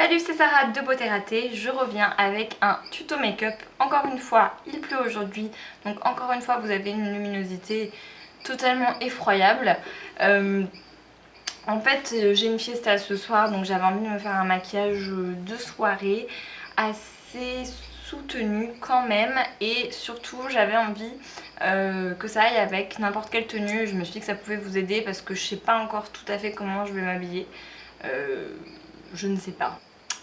Salut, c'est Sarah de Beauté Ratée, je reviens avec un tuto make-up. Encore une fois, il pleut aujourd'hui, donc encore une fois vous avez une luminosité totalement effroyable. En fait, j'ai une fiesta ce soir, donc j'avais envie de me faire un maquillage de soirée assez soutenu quand même, et surtout j'avais envie que ça aille avec n'importe quelle tenue. Je me suis dit que ça pouvait vous aider parce que je sais pas encore tout à fait comment je vais m'habiller. Je ne sais pas.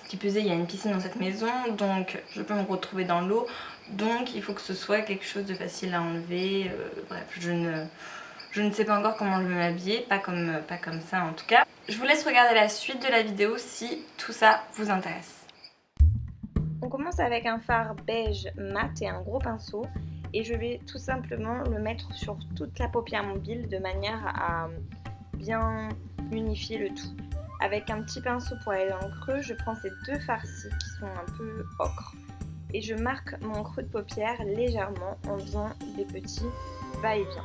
Qui plus est, il y a une piscine dans cette maison, donc je peux me retrouver dans l'eau, donc il faut que ce soit quelque chose de facile à enlever. Bref, je ne sais pas encore comment je vais m'habiller, pas comme ça en tout cas. Je vous laisse regarder la suite de la vidéo si tout ça vous intéresse. On commence avec un fard beige mat et un gros pinceau, et je vais tout simplement le mettre sur toute la paupière mobile de manière à bien unifier le tout. Avec un petit pinceau pour aller dans le creux, je prends ces deux farcis qui sont un peu ocre et je marque mon creux de paupière légèrement en faisant des petits va-et-vient.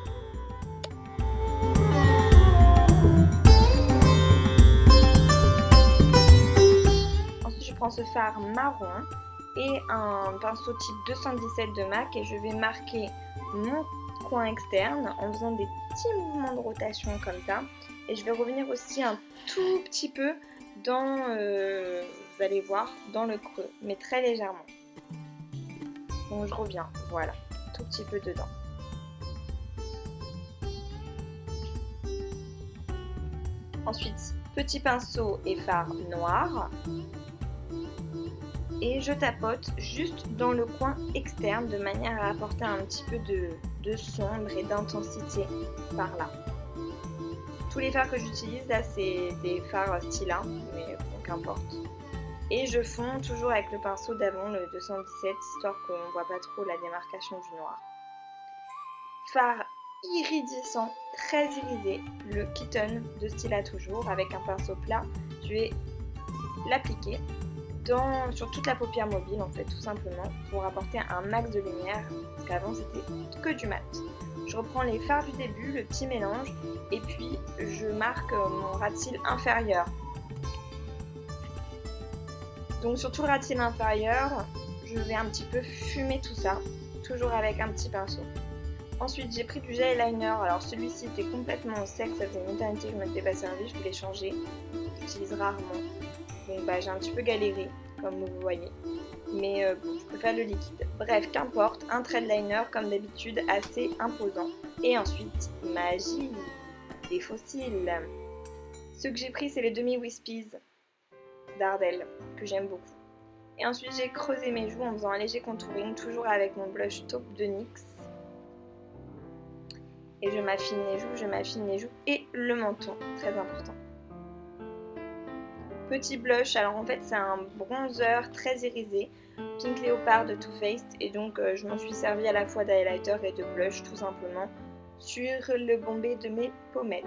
Ensuite, je prends ce fard marron et un pinceau type 217 de MAC et je vais marquer mon coin externe en faisant des petits mouvements de rotation comme ça. Et je vais revenir aussi un tout petit peu dans, vous allez voir, dans le creux, mais très légèrement. Donc je reviens, voilà, tout petit peu dedans. Ensuite, petit pinceau et fard noir. Et je tapote juste dans le coin externe de manière à apporter un petit peu de sombre et d'intensité par là. Tous les fards que j'utilise là c'est des fards Stila, mais bon, qu'importe. Et je fonds toujours avec le pinceau d'avant, le 217, histoire qu'on ne voit pas trop la démarcation du noir. Fard iridescent, très irisé, le Kitten de Stila toujours, avec un pinceau plat. Je vais l'appliquer sur toute la paupière mobile en fait, tout simplement, pour apporter un max de lumière, parce qu'avant c'était que du mat. Je reprends les fards du début, le petit mélange, et puis je marque mon ras de cils inférieur. Donc sur tout le ras de cils inférieur, je vais un petit peu fumer tout ça, toujours avec un petit pinceau. Ensuite j'ai pris du gel eyeliner, alors celui-ci était complètement sec, ça faisait une éternité que je ne m'étais pas servi, je voulais changer, j'utilise rarement. Donc j'ai un petit peu galéré, comme vous voyez. Mais bon, je préfère le liquide. Bref, qu'importe, un trait de liner comme d'habitude assez imposant. Et ensuite, magie, des fossiles. Ceux que j'ai pris, c'est les demi Wispies d'Ardell, que j'aime beaucoup. Et ensuite, j'ai creusé mes joues en faisant un léger contouring, toujours avec mon blush taupe de NYX. Et je m'affine les joues et le menton, très important. Petit blush, alors en fait c'est un bronzer très irisé, Pink Léopard de Too Faced, et donc je m'en suis servi à la fois d'highlighter et de blush tout simplement sur le bombé de mes pommettes.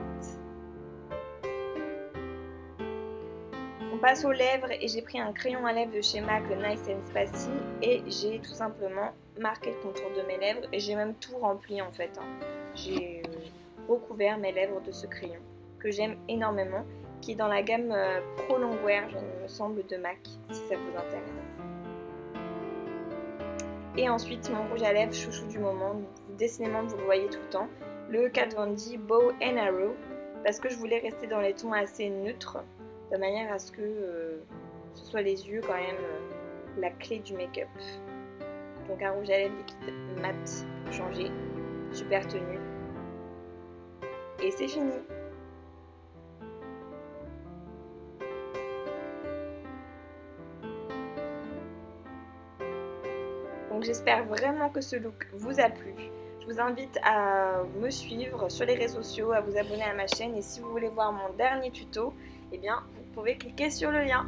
On passe aux lèvres et j'ai pris un crayon à lèvres de chez MAC, le Nice and Spacy, et j'ai tout simplement marqué le contour de mes lèvres et j'ai même tout rempli en fait. J'ai recouvert mes lèvres de ce crayon que j'aime énormément, qui est dans la gamme Pro Longwear, il me semble, de MAC, si ça vous intéresse. Et ensuite, mon rouge à lèvres chouchou du moment, décidément vous le voyez tout le temps, le Kat Von D Bow and Arrow, parce que je voulais rester dans les tons assez neutres, de manière à ce que ce soit les yeux quand même la clé du make-up. Donc un rouge à lèvres liquide mat pour changer, super tenue. Et c'est fini. Donc j'espère vraiment que ce look vous a plu. Je vous invite à me suivre sur les réseaux sociaux, à vous abonner à ma chaîne, et si vous voulez voir mon dernier tuto, eh bien vous pouvez cliquer sur le lien.